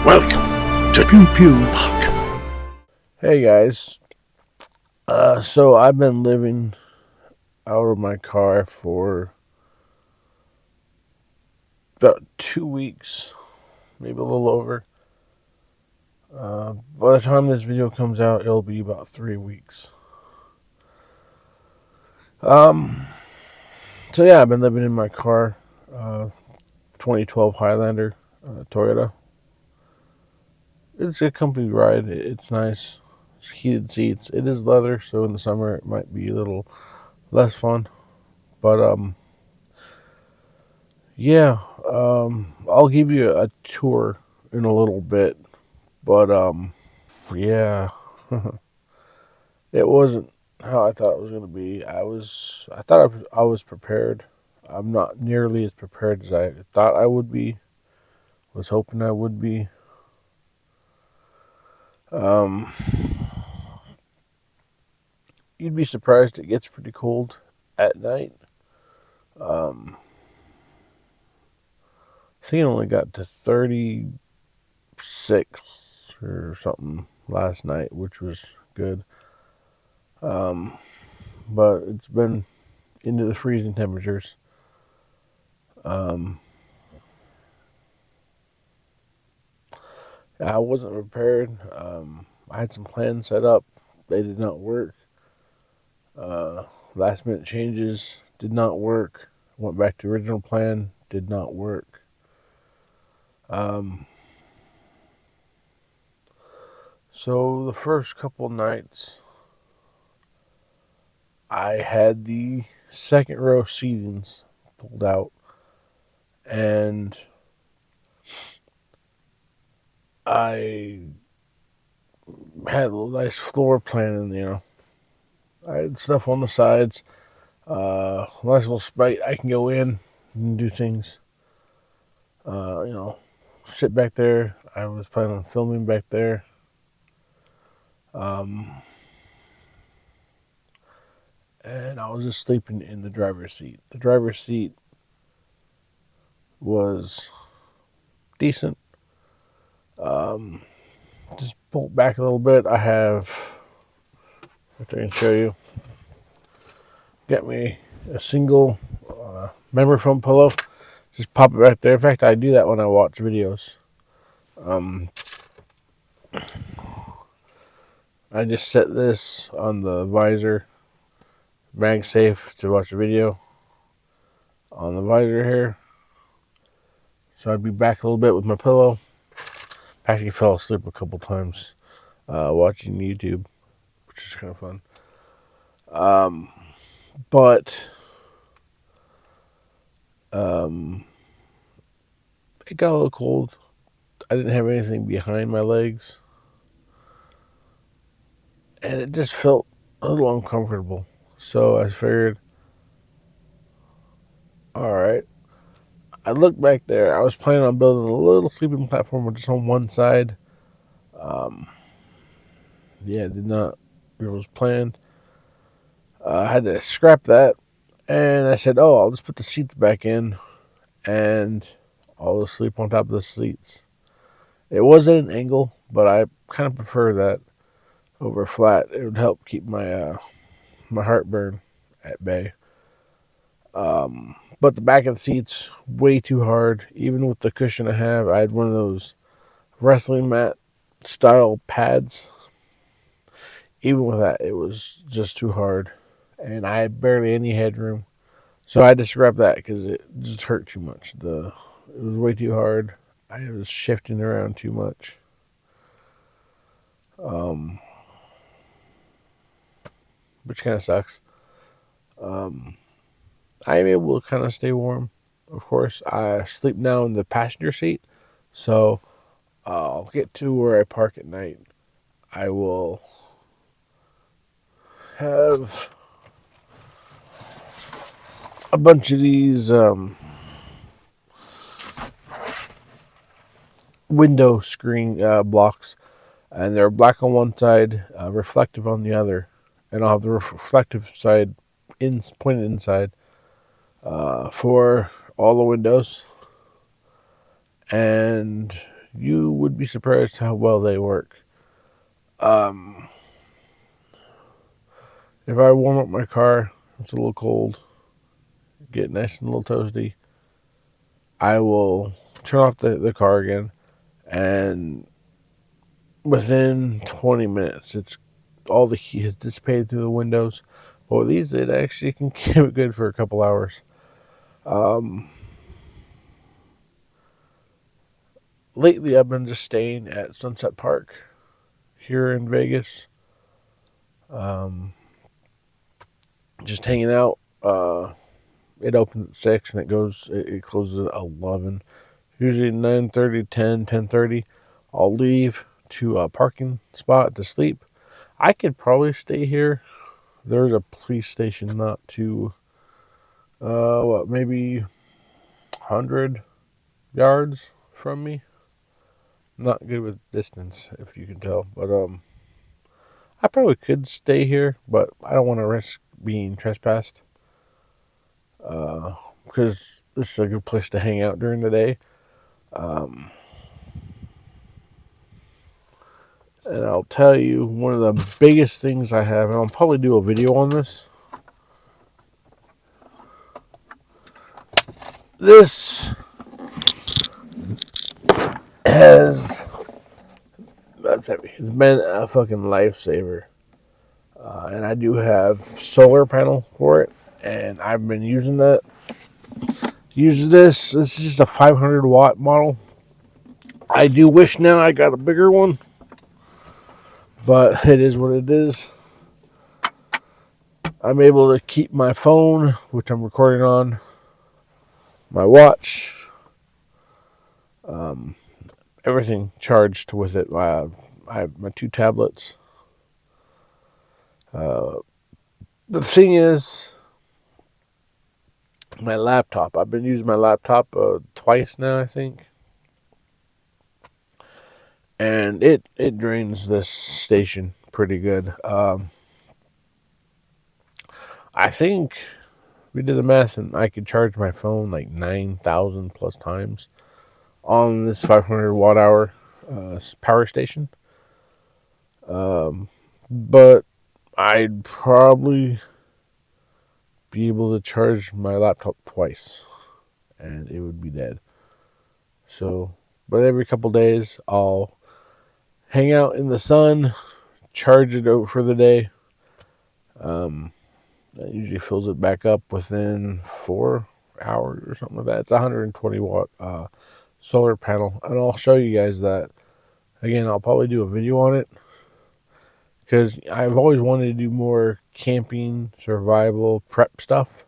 Welcome to Pew Pew Park. Hey guys, so I've been living out of my car for about 2 weeks, maybe a little over. By the time this video comes out, it'll be about 3 weeks. Um, so yeah, I've been living in my car, 2012 Highlander, Toyota. It's a comfy ride. It's nice. It's heated seats. It is leather, so in the summer it might be a little less fun. But yeah, I'll give you a tour in a little bit, but yeah, it wasn't how I thought it was gonna be. I thought I was prepared. I'm not nearly as prepared as I thought I would be. Was hoping I would be. Um, you'd be surprised. It gets pretty cold at night. Um, I think it only got to 36 or something last night, which was good. Um, but it's been into the freezing temperatures. Um, I wasn't prepared. I had some plans set up. They did not work. Last minute changes did not work. Went back to original plan. Did not work. Um, so the first couple nights, I had the second row seatings pulled out, and I had a nice floor plan in there. I had stuff on the sides. Nice little spot I can go in and do things. Uh, you know, sit back there. I was planning on filming back there. Um, and I was just sleeping in the driver's seat. The driver's seat was decent. Um, just pull back a little bit. I have, what I can show you, get me a single memory foam pillow. Just pop it right there. In fact, I do that when I watch videos. Um, I just set this on the visor, MagSafe to watch the video on the visor here. So I'd be back a little bit with my pillow. Actually fell asleep a couple times watching YouTube, which is kind of fun. But it got a little cold. I didn't have anything behind my legs, and it just felt a little uncomfortable. So I figured, all right. I looked back there. I was planning on building a little sleeping platform just on one side. Um, yeah, did not. It was planned. I had to scrap that, and I said, "Oh, I'll just put the seats back in, and I'll just sleep on top of the seats." It was at an angle, but I kind of prefer that over flat. It would help keep my heartburn at bay. But the back of the seats way too hard. Even with the cushion I have, I had one of those wrestling mat style pads. Even with that, it was just too hard, and I had barely any headroom. So I had to scrap that because it just hurt too much. It was way too hard. I was shifting around too much. Um, which kind of sucks. Um, I am able to kind of stay warm. Of course, I sleep now in the passenger seat, so I'll get to where I park at night. I will have a bunch of these window screen blocks, and they're black on one side, reflective on the other, and I'll have the reflective side pointed inside for all the windows, and you would be surprised how well they work. If I warm up my car, it's a little cold, get nice and a little toasty, I will turn off the car again, and within 20 minutes, it's all the heat has dissipated through the windows. But with these, it actually can keep it good for a couple hours. Lately, I've been just staying at Sunset Park here in Vegas, just hanging out. It opens at 6 and it closes at 11. Usually 9:30, 10, 10:30. I'll leave to a parking spot to sleep. I could probably stay here. There's a police station not too, maybe 100 yards from me. Not good with distance, if you can tell. But I probably could stay here, but I don't want to risk being trespassed. Because this is a good place to hang out during the day. And I'll tell you, one of the biggest things I have, and I'll probably do a video on this. This has, that's heavy. It's been a fucking lifesaver. And I do have solar panel for it, and I've been using that. Use this. This is just a 500 watt model. I do wish now I got a bigger one, but it is what it is. I'm able to keep my phone, which I'm recording on, my watch, everything charged with it. I have my 2 tablets. The thing is, my laptop. I've been using my laptop twice now, I think. And it drains this station pretty good. I think we did the math, and I could charge my phone like 9,000 plus times on this 500 watt hour power station. But I'd probably be able to charge my laptop twice, and it would be dead. So, but every couple days, I'll hang out in the sun, charge it out for the day. That usually fills it back up within 4 hours or something like that. It's a 120 watt solar panel, and I'll show you guys that. Again, I'll probably do a video on it because I've always wanted to do more camping, survival, prep stuff.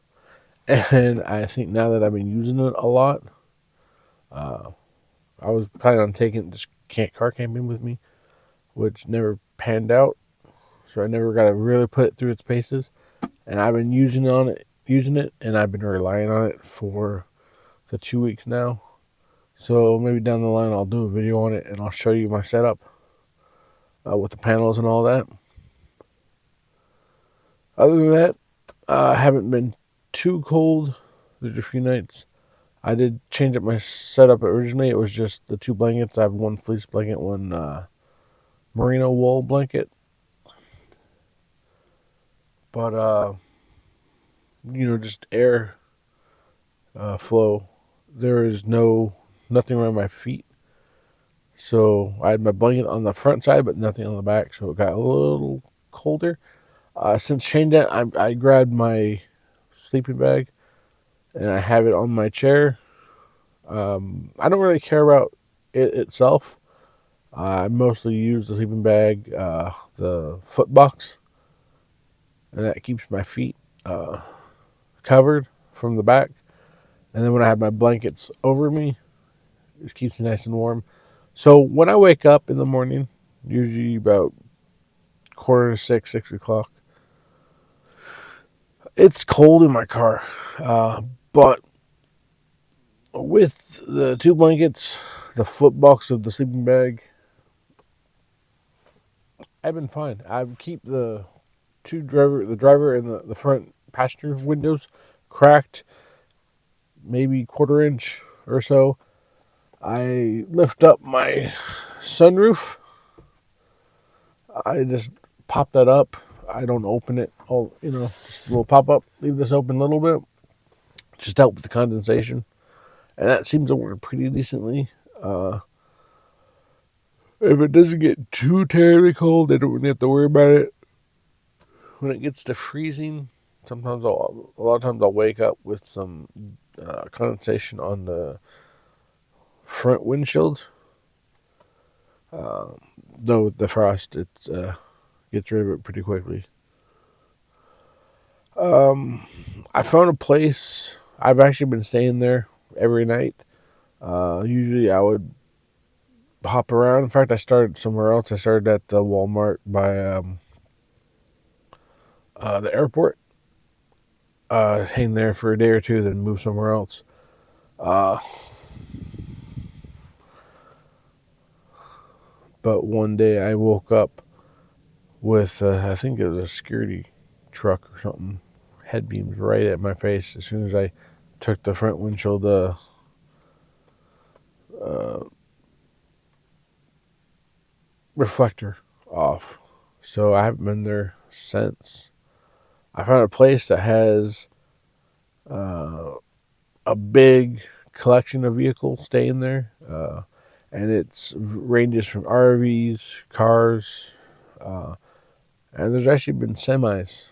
And I think now that I've been using it a lot, I was planning on taking this car camping with me, which never panned out. So I never got to really put it through its paces. And I've been using it, and I've been relying on it for the 2 weeks now. So maybe down the line I'll do a video on it, and I'll show you my setup with the panels and all that. Other than that, I haven't been too cold. There's a few nights. I did change up my setup originally. It was just the 2 blankets. I have one fleece blanket, one merino wool blanket. But, just air flow. There is nothing around my feet. So I had my blanket on the front side, but nothing on the back. So it got a little colder. Since changed that, I grabbed my sleeping bag, and I have it on my chair. I don't really care about it itself. I mostly use the sleeping bag, the foot box, and that keeps my feet covered from the back. And then when I have my blankets over me, it keeps me nice and warm. So when I wake up in the morning, usually about 5:45, 6 o'clock, it's cold in my car. But with the 2 blankets, the foot box of the sleeping bag, I've been fine. I keep the the driver and the front passenger windows cracked, maybe 1/4 inch or so. I lift up my sunroof. I just pop that up. I don't open it. Just a little pop up. Leave this open a little bit. Just help with the condensation. And that seems to work pretty decently. If it doesn't get too terribly cold, they don't really have to worry about it. When it gets to freezing, a lot of times I'll wake up with some condensation on the front windshield. Though with the frost, it gets rid of it pretty quickly. I found a place. I've actually been staying there every night. Usually I would hop around. In fact, I started somewhere else. I started at the Walmart by the airport. Hang there for a day or two, then move somewhere else. But one day I woke up with, I think it was a security truck or something, head beams right at my face as soon as I took the front windshield reflector off. So I haven't been there since. I found a place that has a big collection of vehicles staying there, and it ranges from RVs, cars, and there's actually been semis,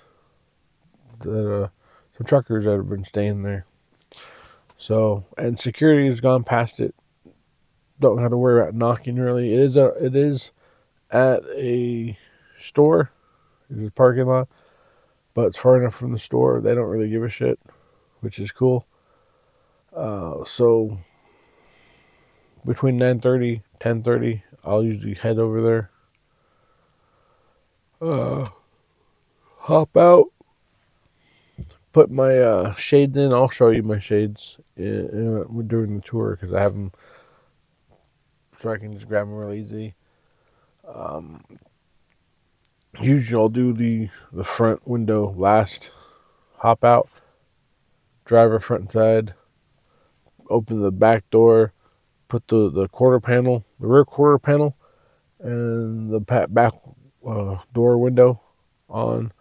some truckers that have been staying there. So, and security has gone past it. Don't have to worry about knocking really. It is at a store. It's a parking lot, but it's far enough from the store. They don't really give a shit, which is cool. So between 9:30, 10:30, I'll usually head over there. Hop out, put my shades in. I'll show you my shades during the tour because I have them, so I can just grab them real easy. Usually I'll do the front window last. Hop out, driver front and side, open the back door, put the quarter panel, the rear quarter panel, and the back door window on.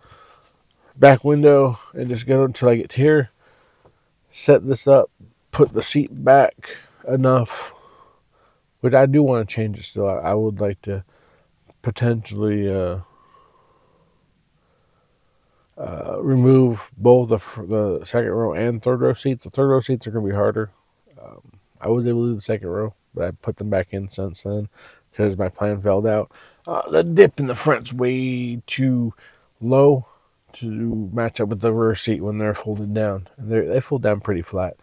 Back window, and just go until I get here. Set this up, put the seat back enough, which I do want to change it still. I would like to potentially remove both the second row and third row seats. The third row seats are going to be harder. I was able to do the second row, but I put them back in since then because my plan failed out. The dip in the front's way too low to match up with the rear seat when they're folded down. They fold down pretty flat.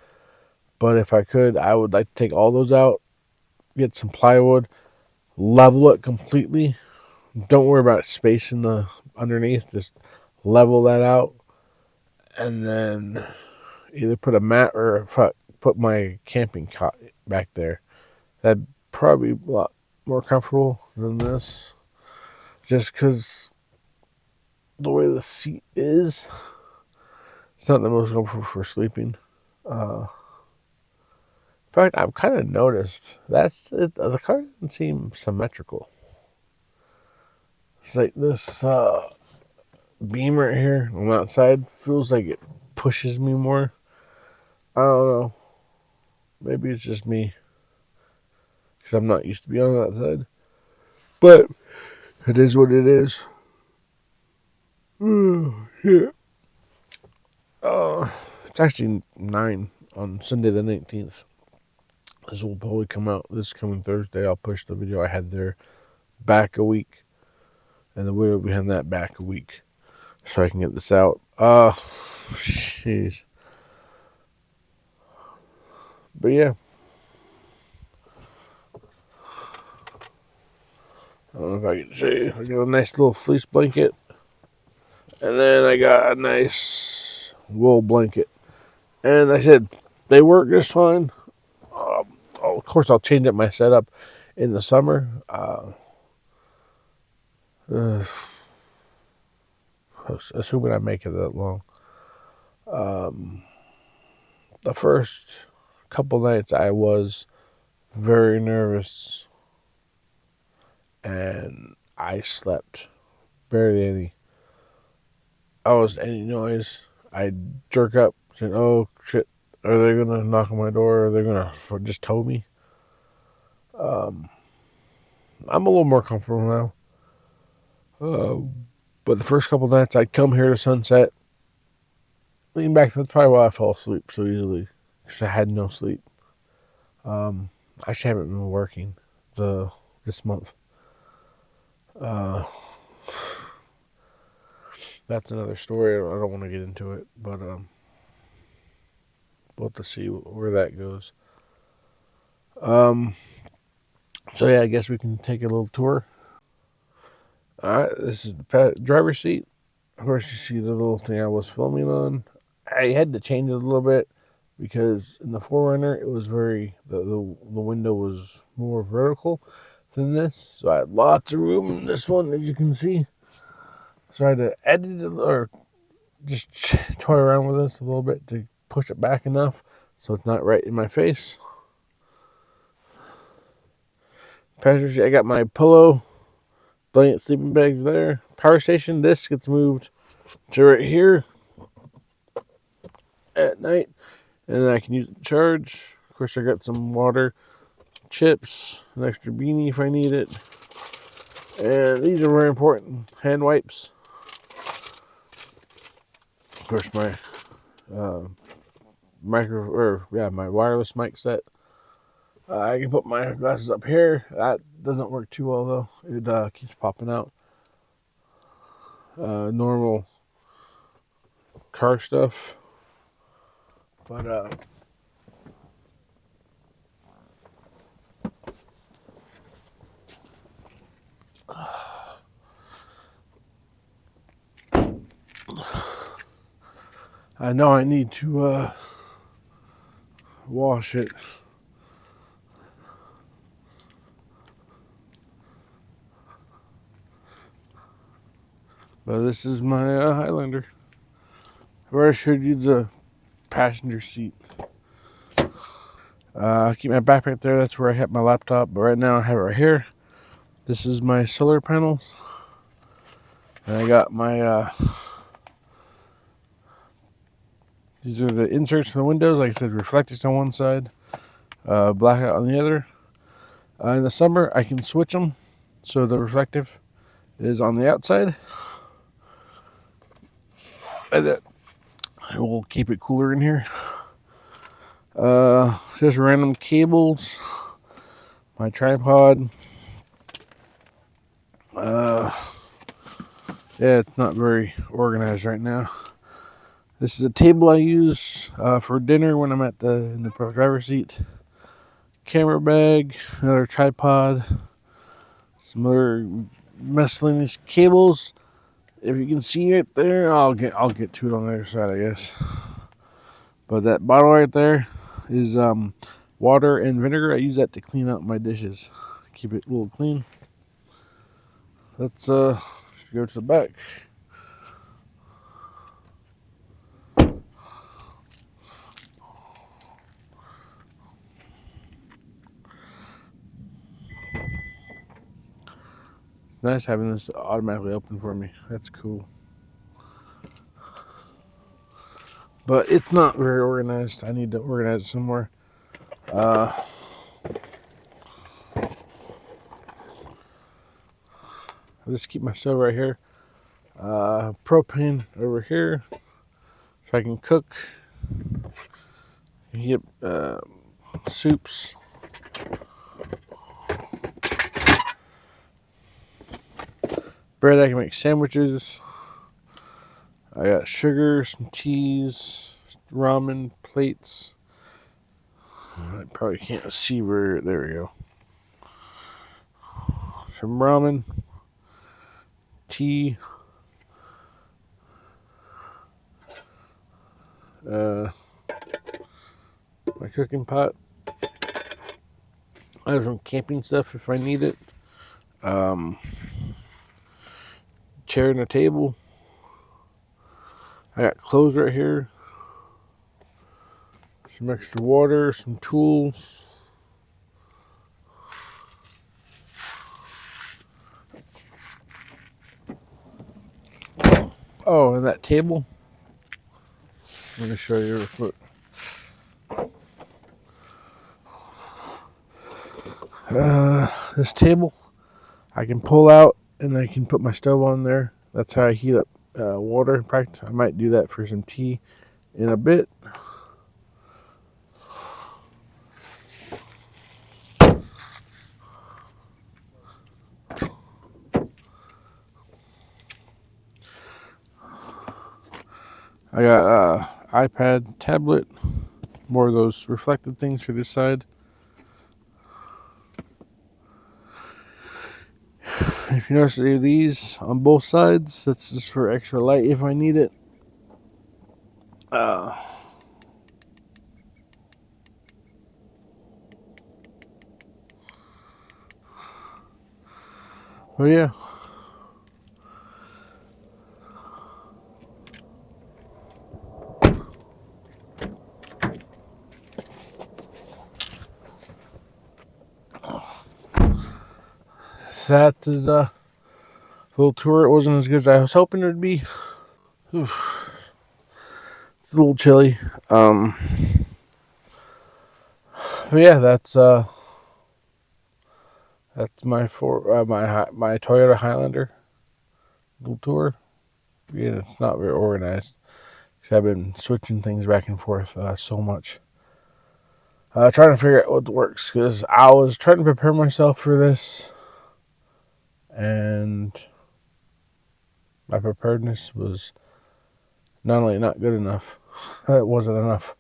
But if I could, I would like to take all those out, get some plywood, level it completely. Don't worry about space in the underneath. Just level that out, and then either put a mat or put my camping cot back there. That'd probably be a lot more comfortable than this, just because the way the seat is, it's not the most comfortable for sleeping. In fact, I've kind of noticed that's it. The car doesn't seem symmetrical. It's like this beam right here on that side feels like it pushes me more. I don't know. Maybe it's just me because I'm not used to being on that side. But it is what it is. Yeah. It's actually 9 on Sunday the 19th. This will probably come out this coming Thursday. I'll push the video I had there back a week, and the video behind that back a week, so I can get this out. Jeez. But yeah. I don't know if I can show you. I got a nice little fleece blanket, and then I got a nice wool blanket. And I said they work just fine. Of course, I'll change up my setup in the summer. Assuming I make it that long. The first couple nights I was very nervous, and I slept barely any. I was any noise, I'd jerk up, saying, "Oh shit, are they gonna knock on my door? Are they gonna just tow me?" Um, I'm a little more comfortable now. But the first couple nights, I'd come here to sunset, lean back. That's probably why I fell asleep so easily, because I had no sleep. Um, I actually haven't been working this month. Uh, that's another story. I don't want to get into it, but we'll have to see where that goes. Um, so yeah, I guess we can take a little tour. All right, this is the driver's seat. Of course, you see the little thing I was filming on. I had to change it a little bit because in the 4Runner it was the window was more vertical than this, so I had lots of room in this one, as you can see. So I had to edit it or just toy around with this a little bit to push it back enough so it's not right in my face. Passenger, I got my pillow, blanket, sleeping bags there. Power station, this gets moved to right here at night, and then I can use it to charge. Of course, I got some water, chips, an extra beanie if I need it. And these are very important. Hand wipes. Of course, my my wireless mic set. I can put my glasses up here. That doesn't work too well though. It keeps popping out. Normal car stuff, but I know I need to wash it. But this is my Highlander. Where I showed you the passenger seat. I keep my backpack there. That's where I have my laptop. But right now I have it right here. This is my solar panels. And I got my, these are the inserts for the windows. Like I said, reflectors on one side, blackout on the other. In the summer, I can switch them. So the reflective is on the outside. And that will keep it cooler in here. Just random cables. My tripod. Yeah, it's not very organized right now. This is a table I use for dinner when I'm in the driver's seat. Camera bag, another tripod, some other miscellaneous cables. If you can see it there, I'll get to it on the other side, I guess. But that bottle right there is water and vinegar. I use that to clean out my dishes, keep it a little clean. Let's go to the back. It's nice having this automatically open for me. That's cool. But it's not very organized. I need to organize it somewhere. I'll just keep my stove right here. Propane over here, so I can cook. Heat soups. Bread, I can make sandwiches. I got sugar, some teas, ramen plates. I probably can't see where. There we go. Some ramen, tea, my cooking pot. I have some camping stuff if I need it. Chair and a table. I got clothes right here. Some extra water, some tools. Oh, and that table. Let me show you real quick. This table I can pull out and I can put my stove on there. That's how I heat up water. In fact, I might do that for some tea in a bit. I got iPad, tablet, more of those reflective things for this side. If you notice, these on both sides. That's just for extra light if I need it. But yeah. That is a little tour. It wasn't as good as I was hoping it would be. Oof. It's a little chilly. But yeah, that's my my Toyota Highlander little tour. Yeah, it's not very organized because I've been switching things back and forth so much. Trying to figure out what works because I was trying to prepare myself for this, and my preparedness was not only not good enough, it wasn't enough.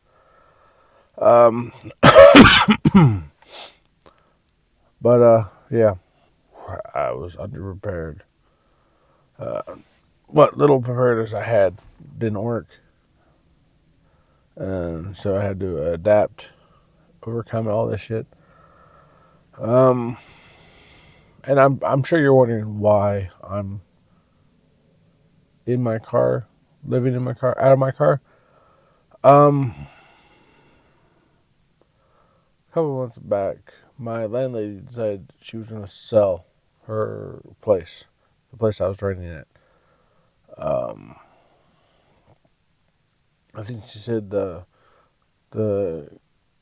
But yeah, I was underprepared. What little prepared as I had didn't work, and so I had to adapt, overcome all this shit. And I'm sure you're wondering why I'm in my car, living in my car, out of my car. A couple months back, my landlady decided she was going to sell her place, the place I was renting at. I think she said the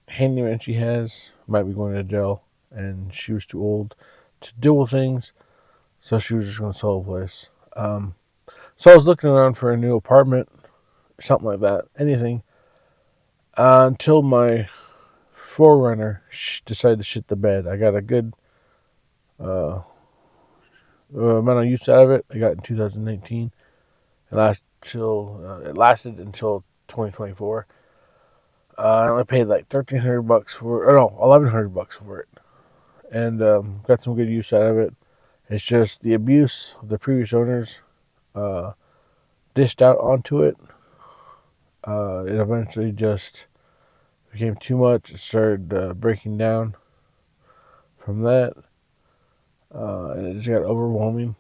handyman she has might be going to jail, and she was too old to deal with things, so she was just going to sell the place. So I was looking around for a new apartment, something like that, anything, until my forerunner decided to shit the bed. I got a good amount of use out of it. I got it in 2019. It lasted until 2024. I only paid like $1,300 for, or no, $1,100 for it, and got some good use out of it. It's just the abuse of the previous owners dished out onto it. It eventually just became too much. It started breaking down from that, and it just got overwhelming.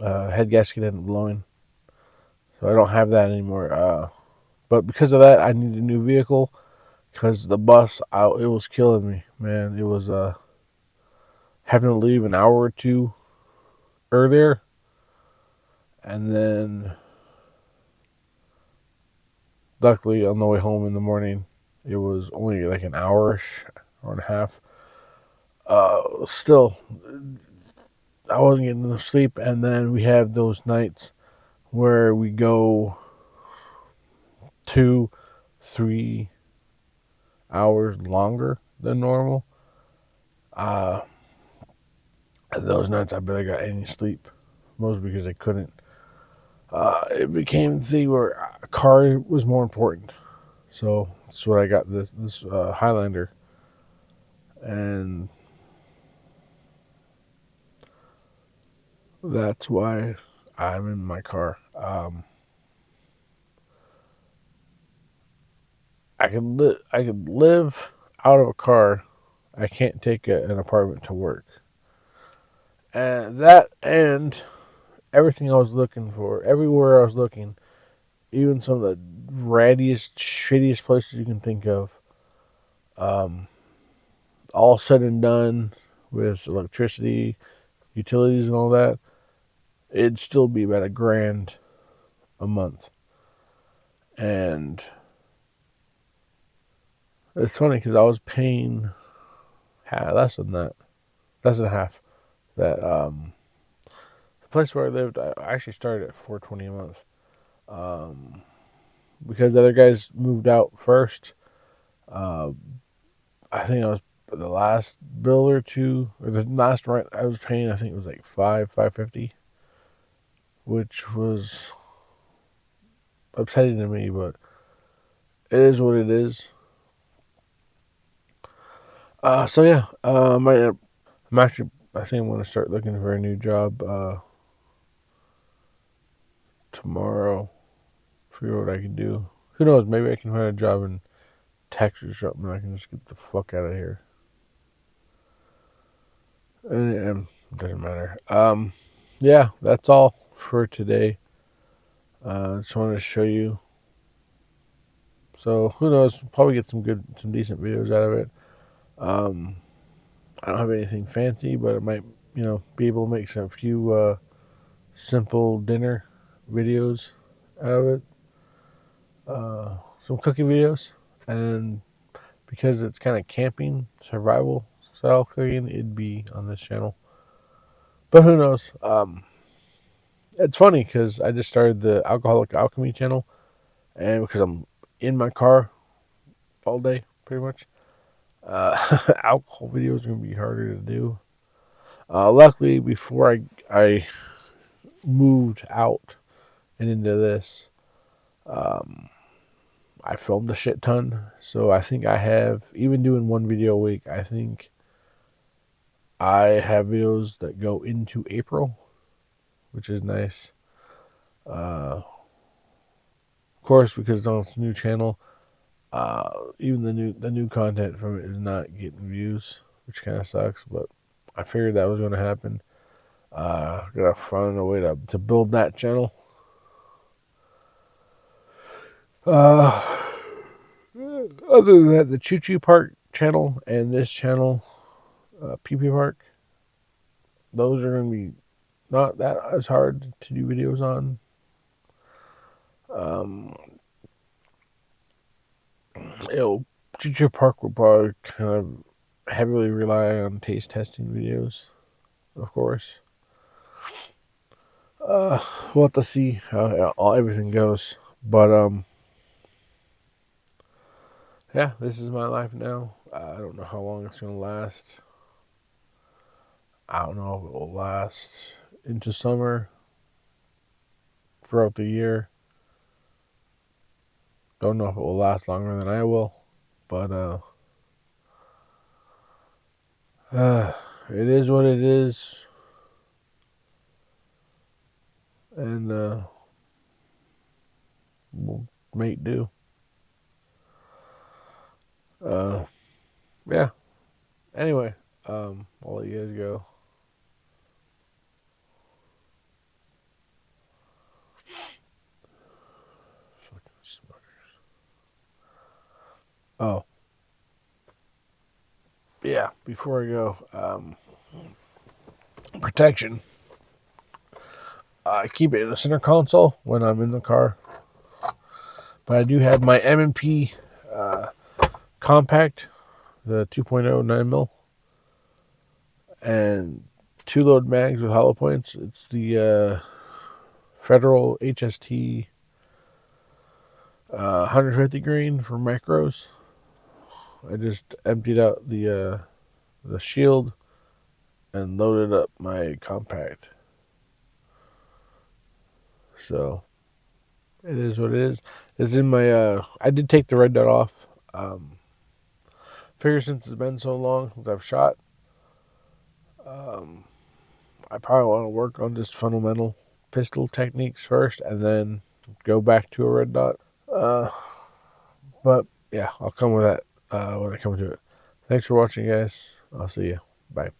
Head gasket ended up blowing, so I don't have that anymore. But because of that, I need a new vehicle because the bus, it was killing me, man. It was having to leave an hour or two earlier, and then luckily on the way home in the morning, it was only like an hour-ish, hour and a half. Still, I wasn't getting enough sleep, and then we have those nights where we go 2, 3 hours longer than normal. Those nights I barely got any sleep, mostly because I couldn't. It became the thing where a car was more important, so that's what I got this Highlander, and that's why I'm in my car. I could live out of a car. I can't take an apartment to work, and everything I was looking for, everywhere I was looking, even some of the rattiest, shittiest places you can think of. All said and done with electricity, utilities, and all that, it'd still be about $1,000 a month. And it's funny because I was paying less than that, less than half. That the place where I lived, I actually started at $420 a month. Because the other guys moved out first. Uh, I think I was the last bill or two, or the last rent I was paying. I think it was like $550, which was upsetting to me, but it is what it is. So yeah, I'm actually. I think I'm going to start looking for a new job tomorrow. Figure what I can do. Who knows? Maybe I can find a job in Texas or something. I can just get the fuck out of here. And it doesn't matter. Yeah, that's all for today. Just wanted to show you. So who knows? Probably get some decent videos out of it. I don't have anything fancy, but it might, be able to make some few simple dinner videos out of it. Some cooking videos, and because it's kind of camping, survival style cooking, it'd be on this channel. But who knows? It's funny because I just started the Alcoholic Alchemy channel, and because I'm in my car all day, pretty much, alcohol videos are gonna be harder to do. Luckily, before I moved out and into this, I filmed a shit ton. So I think I have, even doing one video a week, I think I have videos that go into April, which is nice. Of course, because it's on this new channel, even the new content from it is not getting views, which kind of sucks. But I figured that was going to happen. Gotta find a way to build that channel. Other than that, the Choo Choo Park channel and this channel, Pee Pee Park, those are going to be not that as hard to do videos on. Choo Choo Park will probably kind of heavily rely on taste testing videos, of course. We'll have to see how everything goes. But yeah, this is my life now. I don't know how long it's gonna last. I don't know if it will last into summer, throughout the year. Don't know if it will last longer than I will, but it is what it is, and we'll make do. Yeah. Anyway, I'll let you guys go. Oh, yeah. Before I go, protection. I keep it in the center console when I'm in the car, but I do have my M&P compact, the 2.0 9mm, and 2 load mags with hollow points. It's the Federal HST 150 grain for macros. I just emptied out the shield and loaded up my compact. So it is what it is. It's in my I did take the red dot off. Figure since it's been so long since I've shot, I probably want to work on just fundamental pistol techniques first and then go back to a red dot. But yeah, I'll come with that when I come to it. Thanks for watching, guys. I'll see you. Bye.